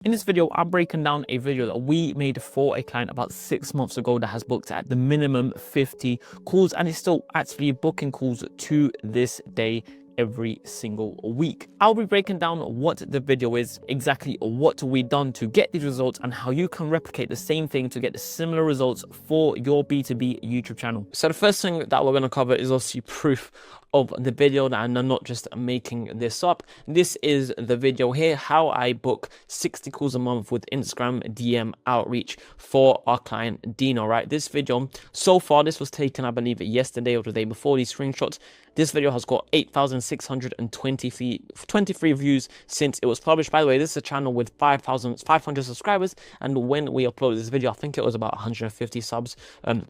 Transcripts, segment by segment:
In this video, I'm breaking down a video that we made for a client about 6 months ago that has booked at the minimum 50 calls and is still actually booking calls to this day every single week. I'll be breaking down what the video is, exactly what we done to get these results, and how you can replicate the same thing to get similar results for your B2B YouTube channel. So the first thing that we're going to cover is obviously proof of the video, and I'm not just making this up. This is the video here, how I book 60 calls a month with Instagram DM outreach for our client Dino, right? This video, so far, this was taken, I believe, yesterday or the day before, these screenshots. This video has got 8,623 views since it was published. By the way, this is a channel with 5,500 subscribers, and when we uploaded this video, I think it was about 150 subs,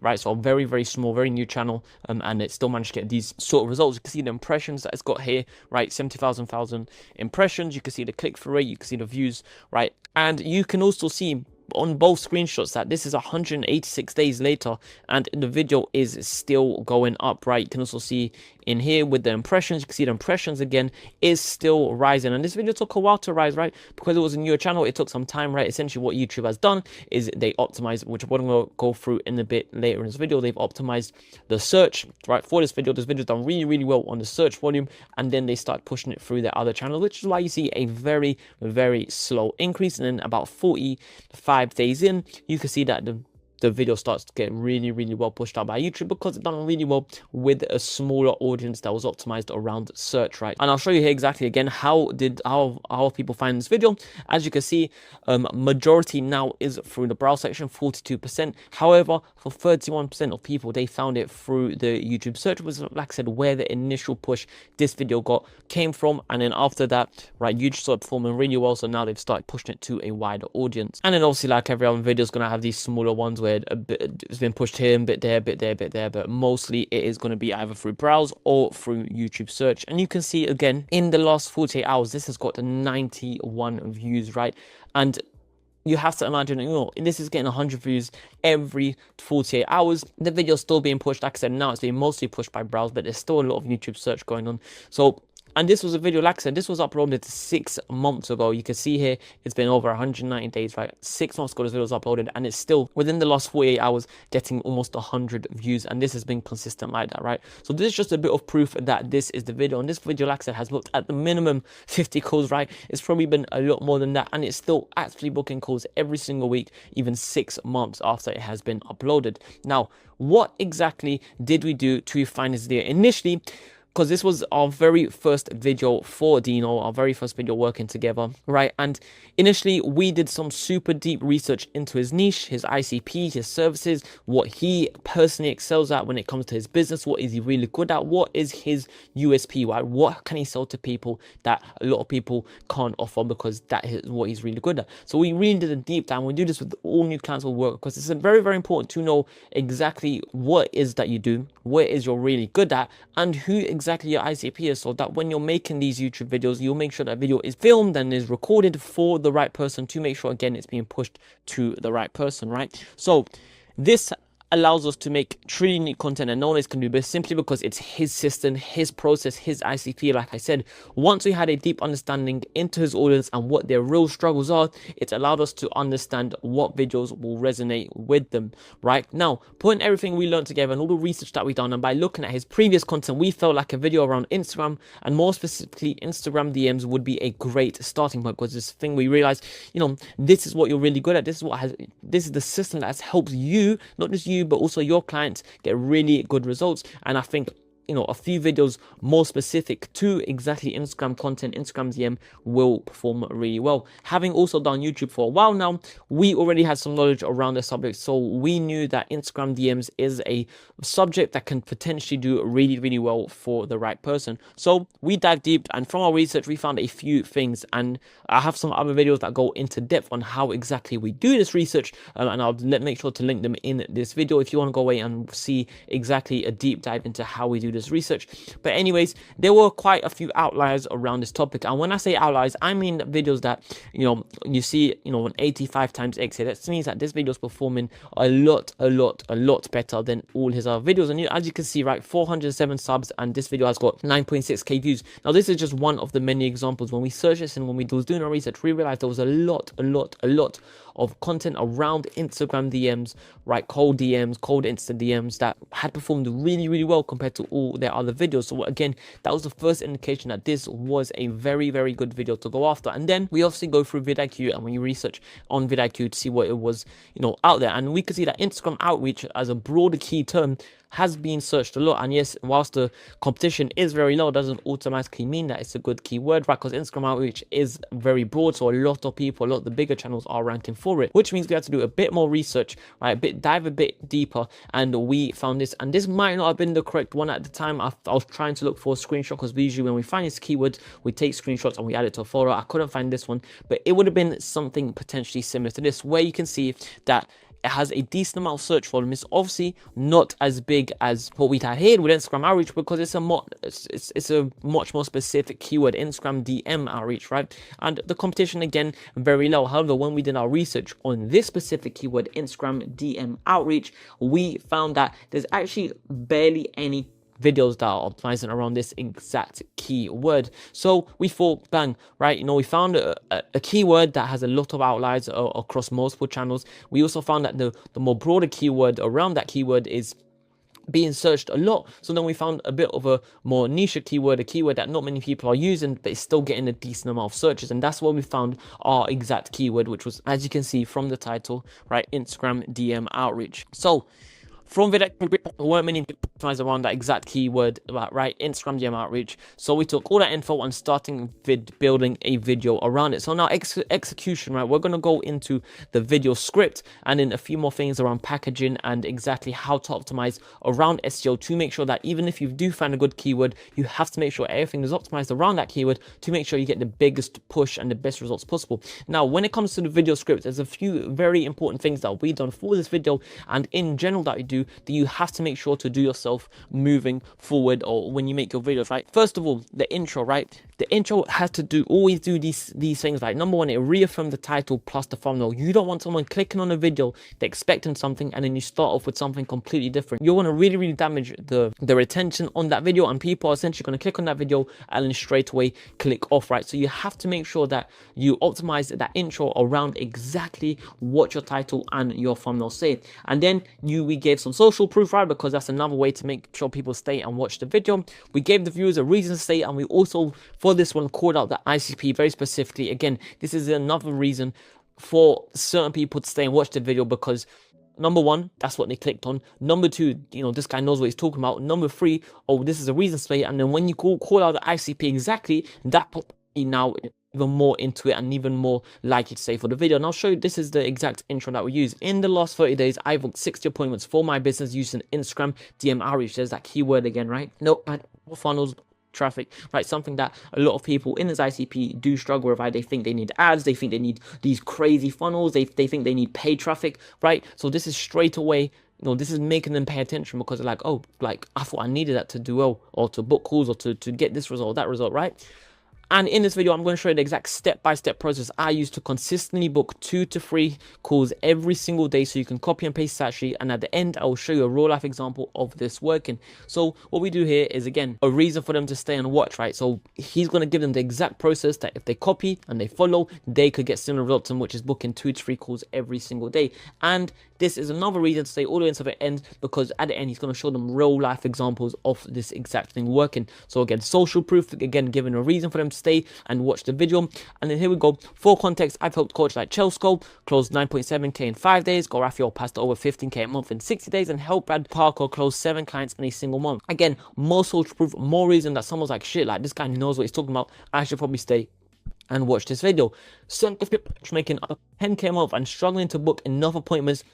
right? So a very, very small, very new channel, and it still managed to get these sort of results. You can see the impressions that it's got here, right? 70,000 impressions. You can see the click-through rate, you can see the views, right? And you can also see on both screenshots that this is 186 days later and the video is still going up, right? You can also see in here with the impressions, you can see the impressions again is still rising, and this video took a while to rise, right? Because it was a newer channel, it took some time, right? Essentially what YouTube has done is they optimized, which we're going to go through in a bit later in this video. They've optimized the search, right, for this video. This video's done really, really well on the search volume, and then they start pushing it through their other channels, which is why you see a very, very slow increase. And then about 45 days in, you can see that the video starts to get really, really well pushed out by YouTube because it's done really well with a smaller audience that was optimized around search, right? And I'll show you here exactly again how people find this video. As you can see, majority now is through the browse section, 42%. However, for 31% of people, they found it through the YouTube search, was, like I said, where the initial push this video came from. And then after that, right, YouTube started performing really well, so now they've started pushing it to a wider audience. And then obviously, like every other video, is going to have these smaller ones where it's been pushed here, a bit there, a bit there, a bit there, but mostly it is going to be either through browse or through YouTube search. And you can see again in the last 48 hours, this has got 91 views, right? And you have to imagine, you know, this is getting 100 views every 48 hours. The video's still being pushed. Like I said, now it's being mostly pushed by browse, but there's still a lot of YouTube search going on. So, and this was a video, like I said, this was uploaded 6 months ago. You can see here, it's been over 190 days, right? 6 months ago, this video was uploaded, and it's still, within the last 48 hours, getting almost 100 views, and this has been consistent like that, right? So this is just a bit of proof that this is the video, and this video, like I said, has booked at the minimum 50 calls, right? It's probably been a lot more than that, and it's still actually booking calls every single week, even 6 months after it has been uploaded. Now, what exactly did we do to find this video? Initially, because this was our very first video for Dino, our very first video working together, right? And initially, we did some super deep research into his niche, his ICP, his services, what he personally excels at when it comes to his business, what is he really good at, what is his USP, right? What can he sell to people that a lot of people can't offer, because that is what he's really good at. So we really did a deep dive. We do this with all new clients we work, because it's very, very important to know exactly what is that you do, what is you're really good at, and who exactly your ICP is, so that when you're making these YouTube videos, you'll make sure that video is filmed and is recorded for the right person, to make sure, again, it's being pushed to the right person, right? So this allows us to make truly unique content, and no one else can do this, simply because it's his system, his process, his ICP. Like I said, once we had a deep understanding into his audience and what their real struggles are, it allowed us to understand what videos will resonate with them. Right now, putting everything we learned together and all the research that we've done, and by looking at his previous content, we felt like a video around Instagram, and more specifically Instagram DMs, would be a great starting point, because this thing we realized, you know, this is what you're really good at. This is the system that has helped you, not just you, but also your clients, get really good results. And I think, you know, a few videos more specific to exactly Instagram content, Instagram DM, will perform really well. Having also done YouTube for a while now, we already had some knowledge around the subject, so we knew that Instagram DMs is a subject that can potentially do really, really well for the right person. So we dived deep, and from our research, we found a few things, and I have some other videos that go into depth on how exactly we do this research, and I'll make sure to link them in this video if you want to go away and see exactly a deep dive into how we do do this research. But anyways, there were quite a few outliers around this topic, and when I say outliers, I mean videos that, you know, you see, you know, an 85 times X here. That means that this video is performing a lot better than all his other videos. And as you can see, right, 407 subs, and this video has got 9.6k views. Now this is just one of the many examples. When we searched this and when we was doing our research, we realized there was a lot of content around Instagram DMs, right, cold DMs, cold Insta DMs, that had performed really well compared to all their other videos. So again, that was the first indication that this was a very good video to go after. And then we obviously go through vidIQ, and when you research on vidIQ to see what it was, you know, out there, and we can see that Instagram outreach as a broader key term has been searched a lot. And yes, whilst the competition is very low, it doesn't automatically mean that it's a good keyword, right? Because Instagram outreach is very broad, so a lot of people, a lot of the bigger channels are ranking for it, which means we have to do a bit more research, right? Dive a bit deeper, and we found this. And this might not have been the correct one at the time. I was trying to look for a screenshot, because usually when we find this keyword, we take screenshots and we add it to a photo. I couldn't find this one, but it would have been something potentially similar to this, where you can see that it has a decent amount of search volume. It's obviously not as big as what we had here with Instagram outreach, because it's a much more specific keyword, Instagram DM outreach, right? And the competition, again, very low. However, when we did our research on this specific keyword, Instagram DM outreach, we found that there's actually barely any videos that are optimizing around this exact keyword. So we thought, bang, right, you know, we found a keyword that has a lot of outliers across multiple channels. We also found that the more broader keyword around that keyword is being searched a lot. So then we found a bit of a more niche keyword, a keyword that not many people are using, but it's still getting a decent amount of searches. And that's what we found our exact keyword, which was, as you can see from the title, right, Instagram DM outreach. So from vidIQ, there weren't many optimize around that exact keyword, right, Instagram DM outreach. So we took all that info and starting building a video around it. So now execution, right, we're going to go into the video script and then a few more things around packaging and exactly how to optimize around SEO to make sure that even if you do find a good keyword, you have to make sure everything is optimized around that keyword to make sure you get the biggest push and the best results possible. Now, when it comes to the video script, there's a few very important things that we've done for this video and in general that we do that you have to make sure to do yourself moving forward or when you make your videos, right? First of all, the intro, right? The intro has to always do these things. Like, number one, it reaffirms the title plus the thumbnail. You don't want someone clicking on a video, they're expecting something, and then you start off with something completely different. You want to really damage the retention on that video, and people are essentially going to click on that video and then straight away click off, right? So you have to make sure that you optimize that intro around exactly what your title and your thumbnail say. And then we gave some social proof, right? Because that's another way to make sure people stay and watch the video. We gave the viewers a reason to stay, and we also, for this one, called out the ICP very specifically. Again, this is another reason for certain people to stay and watch the video, because number one, that's what they clicked on. Number two, you know, this guy knows what he's talking about. Number three, oh, this is a reason to stay. And then when you call out the ICP exactly, that now even more into it and even more likely to stay for the video. And I'll show you, this is the exact intro that we use. In the last 30 days, I've booked 60 appointments for my business using Instagram DM outreach. There's that keyword again, right? No, funnels, traffic, right? Something that a lot of people in this ICP do struggle with, right? They think they need ads, they think they need these crazy funnels, they think they need paid traffic, right? So this is straight away, you know, this is making them pay attention, because they're like, oh, like, I thought I needed that to do well, or to book calls, or to get this result, that result, right? And in this video, I'm going to show you the exact step-by-step process I use to consistently book 2 to 3 calls every single day, so you can copy and paste that sheet. And at the end, I will show you a real-life example of this working. So what we do here is, again, a reason for them to stay and watch, right? So he's going to give them the exact process that if they copy and they follow, they could get similar results, which is booking 2 to 3 calls every single day. And this is another reason to stay all the way until the end, because at the end, he's going to show them real-life examples of this exact thing working. So again, social proof, again, giving a reason for them to stay and watch the video. And then here we go. For context, I've helped coach like Chelsko close 9.7k in 5 days, go Raphael passed over 15k a month in 60 days, and help Brad Parker close 7 clients in a single month. Again, more social proof, more reason that someone's like, shit, like, this guy knows what he's talking about, I should probably stay and watch this video. Certain people making up 10k a month and struggling to book enough appointments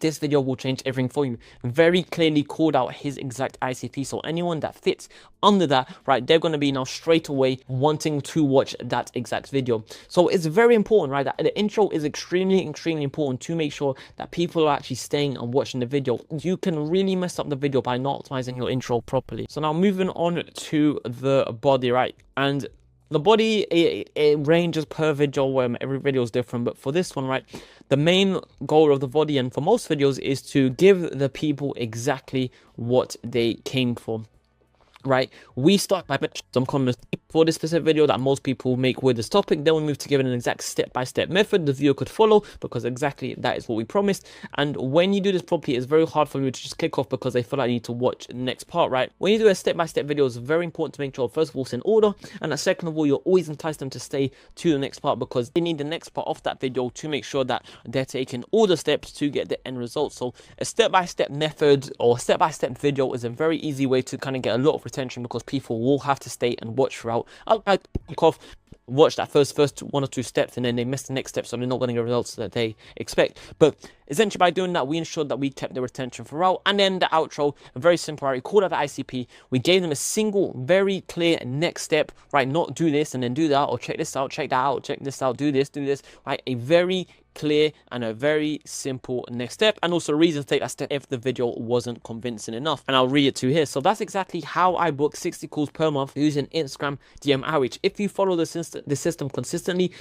this video will change everything for you. Very clearly called out his exact ICP. So anyone that fits under that, right, they're going to be now straight away wanting to watch that exact video. So it's very important, right, that the intro is extremely important to make sure that people are actually staying and watching the video. You can really mess up the video by not optimizing your intro properly. So now moving on to the body, right, and the body, it ranges per video, where every video is different, but for this one, right, the main goal of the body, and for most videos, is to give the people exactly what they came for. Right, we start by mentioning some common mistakes for this specific video that most people make with this topic. Then we move to giving an exact step-by-step method the viewer could follow, because exactly that is what we promised. And when you do this properly, it's very hard for you to just click off because they feel like you need to watch the next part, right? When you do a step-by-step video, it's very important to make sure, first of all, it's in order, and that second of all, you'll always entice them to stay to the next part, because they need the next part of that video to make sure that they're taking all the steps to get the end result. So a step-by-step method or step-by-step video is a very easy way to kind of get a lot of retention, because people will have to stay and watch throughout. I'll click off, watch that first 1 or 2 steps, and then they miss the next step, so they're not getting the results that they expect. But essentially, by doing that, we ensured that we kept their retention throughout. And then the outro, very simple, right? We called out the ICP. We gave them a single, very clear next step, right? Not do this and then do that, or check this out, check that out, check this out, do this, right? A very clear and a very simple next step, and also reasons to take that step if the video wasn't convincing enough. And I'll read it to you here. So that's exactly how I book 60 calls per month using Instagram DM outreach. If you follow the system consistently,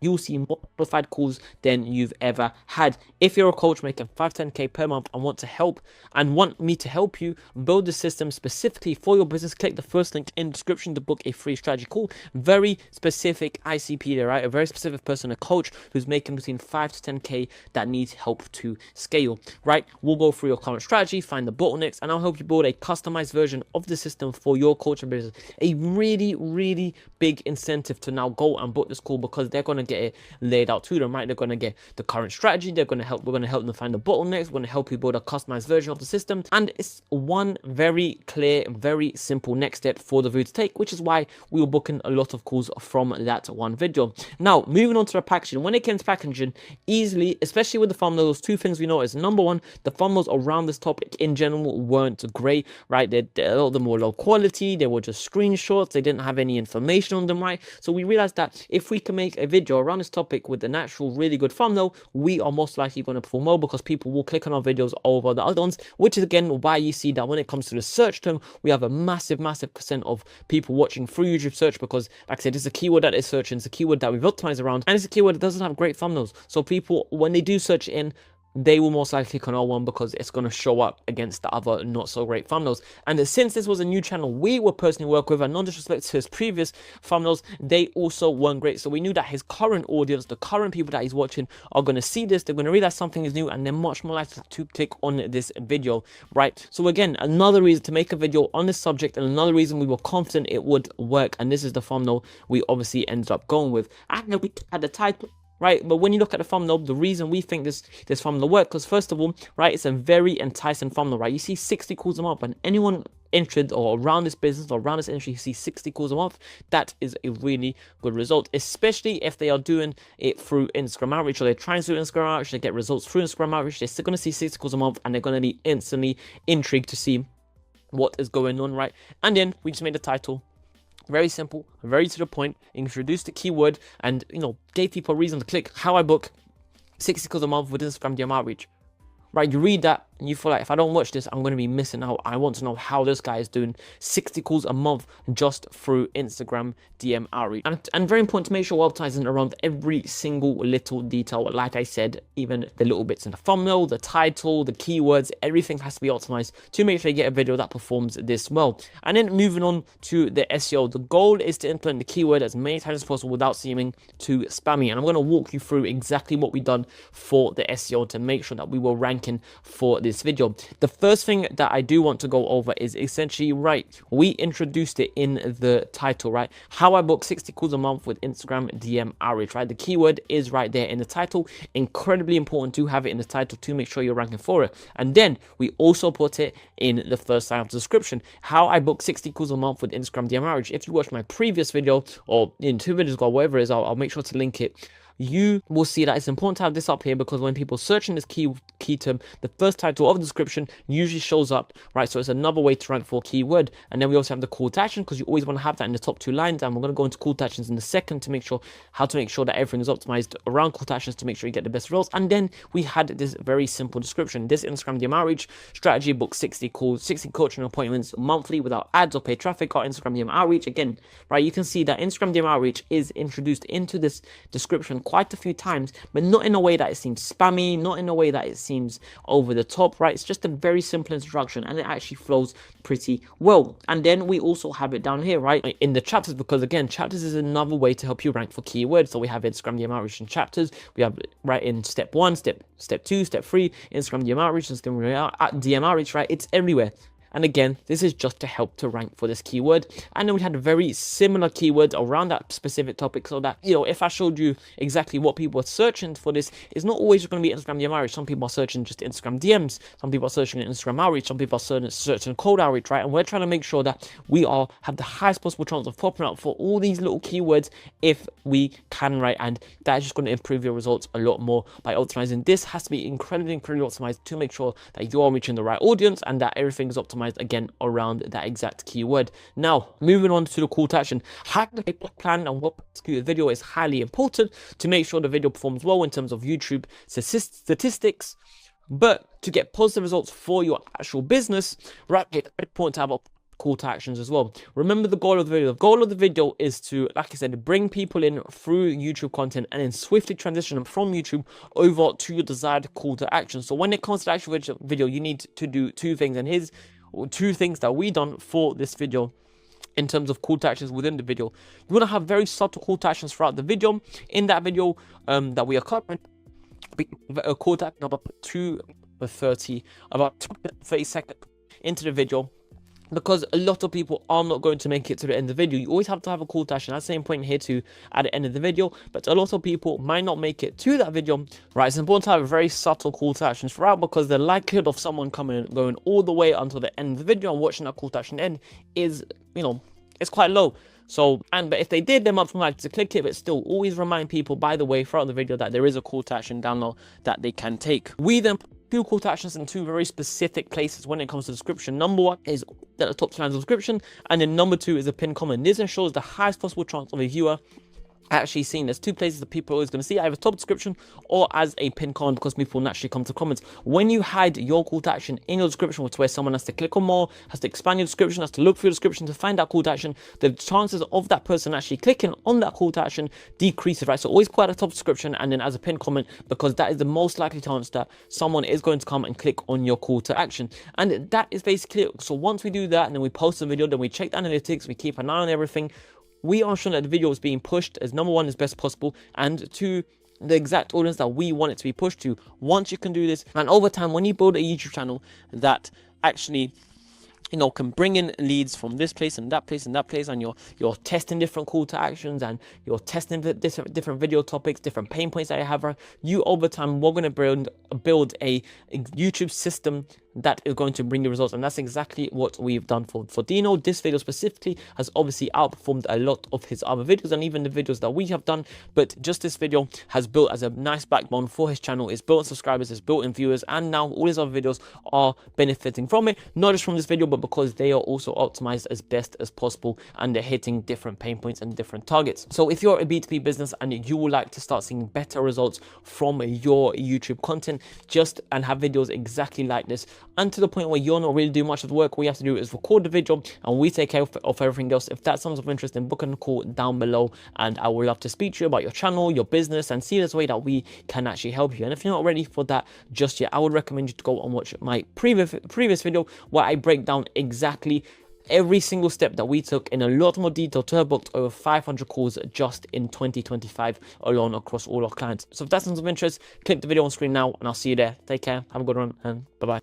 you'll see more qualified calls than you've ever had. If you're a coach making 5-10k per month and want me to help you build the system specifically for your business, click the first link in the description to book a free strategy call. Very specific ICP there, right? A very specific person, a coach who's making between 5 to 10k that needs help to scale, right? We'll go through your current strategy, find the bottlenecks, and I'll help you build a customized version of the system for your coaching business. A really big incentive to now go and book this call, because they're going to get it laid out to them, right? They're going to get the current strategy, we're going to help them find the bottlenecks, we're going to help you build a customized version of the system, and it's one very clear, very simple next step for the viewer to take, which is why we were booking a lot of calls from that one video. Now, moving on to the packaging. When it comes to packaging, easily, especially with the thumbnails, 2 things we noticed. Number one, the thumbnails around this topic in general weren't great, right? A lot of them were low quality, they were just screenshots, they didn't have any information on them, right? So we realized that if we can make a video around this topic with an actual really good thumbnail, we are most likely going to perform well, because people will click on our videos over the other ones, which is again why you see that when it comes to the search term, we have a massive percent of people watching through YouTube search, because like I said, it's a keyword that they're searching, it's a keyword that we've optimized around, and it's a keyword that doesn't have great thumbnails. So people, when they do search in, they will most likely click on our one, because it's going to show up against the other not so great thumbnails. And since this was a new channel we were personally work with, and non disrespect to his previous thumbnails, they also weren't great. So we knew that his current audience, the current people that he's watching, are going to see this, they're going to realize something is new, and they're much more likely to click on this video, right? So again, another reason to make a video on this subject, and another reason we were confident it would work. And this is the thumbnail we obviously ended up going with. I know we had the title, right? But when you look at the thumbnail, the reason we think this thumbnail works, because first of all, right, it's a very enticing thumbnail, right? You see 60 calls a month, and anyone interested or around this business or around this industry, you see 60 calls a month, that is a really good result, especially if they are doing it through Instagram outreach, or they're trying to do Instagram outreach, they get results through Instagram outreach, they're still going to see 60 calls a month, and they're going to be instantly intrigued to see what is going on, right? And then we just made the title very simple, very to the point, introduced the keyword, and gave people a reason to click. How I book 60 calls a month with Instagram DM outreach, right? You read that and you feel like, if I don't watch this, I'm going to be missing out. I want to know how this guy is doing 60 calls a month just through Instagram DM outreach. And very important to make sure we're optimizing around every single little detail. Like I said, even the little bits in the thumbnail, the title, the keywords, everything has to be optimized to make sure you get a video that performs this well. And then moving on to the SEO, the goal is to implement the keyword as many times as possible without seeming too spammy. And I'm going to walk you through exactly what we've done for the SEO to make sure that we were ranking for this video. The first thing that I do want to go over is essentially, right, we introduced it in the title, right? How I book 60 calls a month with Instagram DM outreach, right? The keyword is right there in the title. Incredibly important to have it in the title to make sure you're ranking for it. And then we also put it in the first line of the description. How I book 60 calls a month with Instagram DM outreach. If you watch my previous video, or in 2 videos ago, whatever it is, I'll make sure to link it. you will see that it's important to have this up here, because when people search in this key term, the first title of the description usually shows up, right? So it's another way to rank for a keyword. And then we also have the call to action, because you always want to have that in the top 2 lines, and we're going to go into call to actions in a second to make sure that everything is optimized around call to actions to make sure you get the best results. And then we had this very simple description: this Instagram DM outreach strategy, book 60 calls, 60 coaching appointments monthly without ads or paid traffic, or Instagram DM outreach. Again, right, you can see that Instagram DM outreach is introduced into this description quite a few times, but not in a way that it seems spammy, not in a way that it seems over the top, right? It's just a very simple introduction, and it actually flows pretty well. And then we also have it down here, right, in the chapters, because again, chapters is another way to help you rank for keywords. So we have Instagram DM outreach in chapters. We have right in step 1, step 2, step 3, Instagram DM outreach, and DM outreach, right? It's everywhere. And again, this is just to help to rank for this keyword. And then we had very similar keywords around that specific topic, so that, you know, if I showed you exactly what people are searching for, this is not always going to be Instagram DM outreach. Some people are searching just Instagram DMs. Some people are searching Instagram outreach. Some people are searching cold outreach, right? And we're trying to make sure that we all have the highest possible chance of popping up for all these little keywords if we can, right? And that's just going to improve your results a lot more by optimizing. This has to be incredibly optimized to make sure that you are reaching the right audience and that everything is optimized again around that exact keyword. Now, moving on to the call to action. Having a plan and what execute a video is highly important to make sure the video performs well in terms of YouTube statistics. But to get positive results for your actual business, right, it's important to have a call to actions as well. Remember the goal of the video. The goal of the video is to, like I said, bring people in through YouTube content and then swiftly transition them from YouTube over to your desired call to action. So when it comes to the actual video, you need to do 2 things, and here's 2 things that we done for this video. In terms of call to actions within the video, you want to have very subtle call to actions throughout the video. In that video that we are covering, a call to action about 30 seconds into the video, because a lot of people are not going to make it to the end of the video. You always have to have a call to action. That's the same point here too at the end of the video, but a lot of people might not make it to that video, right? It's important to have a very subtle call to action throughout, because the likelihood of someone going all the way until the end of the video and watching that call to action end is, you know, it's quite low. So, but if they did, they might like to click it, but still always remind people, by the way, throughout the video, that there is a call to action down low that they can take. We then 2 call to actions in 2 very specific places when it comes to description. Number 1 is the top 2 lines of description, and then number 2 is a pinned comment. This ensures the highest possible chance of a viewer actually seeing. There's 2 places that people are always going to see, either top description or as a pinned comment, because people naturally come to comments. When you hide your call to action in your description, which is where someone has to click on more, has to expand your description, has to look through your description to find that call to action, the chances of that person actually clicking on that call to action decreases, right? So always put at a top description and then as a pinned comment, because that is the most likely chance that someone is going to come and click on your call to action. And that is basically it. So once we do that and then we post the video, then we check the analytics, we keep an eye on everything, we are sure that the video is being pushed as number 1 as best possible, and to the exact audience that we want it to be pushed to. Once you can do this, and over time, when you build a YouTube channel that actually, you know, can bring in leads from this place and that place and that place, and you're testing different call to actions, and you're testing different video topics, different pain points that you have, you over time, we're going to build a YouTube system that is going to bring you results. And that's exactly what we've done for Dino. This video specifically has obviously outperformed a lot of his other videos and even the videos that we have done, but just this video has built as a nice backbone for his channel. It's built in subscribers, it's built in viewers, and now all his other videos are benefiting from it, not just from this video, but because they are also optimized as best as possible and they're hitting different pain points and different targets. So if you're a B2B business and you would like to start seeing better results from your YouTube content, and have videos exactly like this, and to the point where you're not really doing much of the work, all you have to do is record the video and we take care of everything else. If that sounds of interest, then book a call down below, and I would love to speak to you about your channel, your business, and see this way that we can actually help you. And if you're not ready for that just yet, I would recommend you to go and watch my previous video where I break down exactly every single step that we took in a lot more detail to have booked over 500 calls just in 2025 alone across all our clients. So if that sounds of interest, click the video on screen now and I'll see you there. Take care, have a good one, and bye-bye.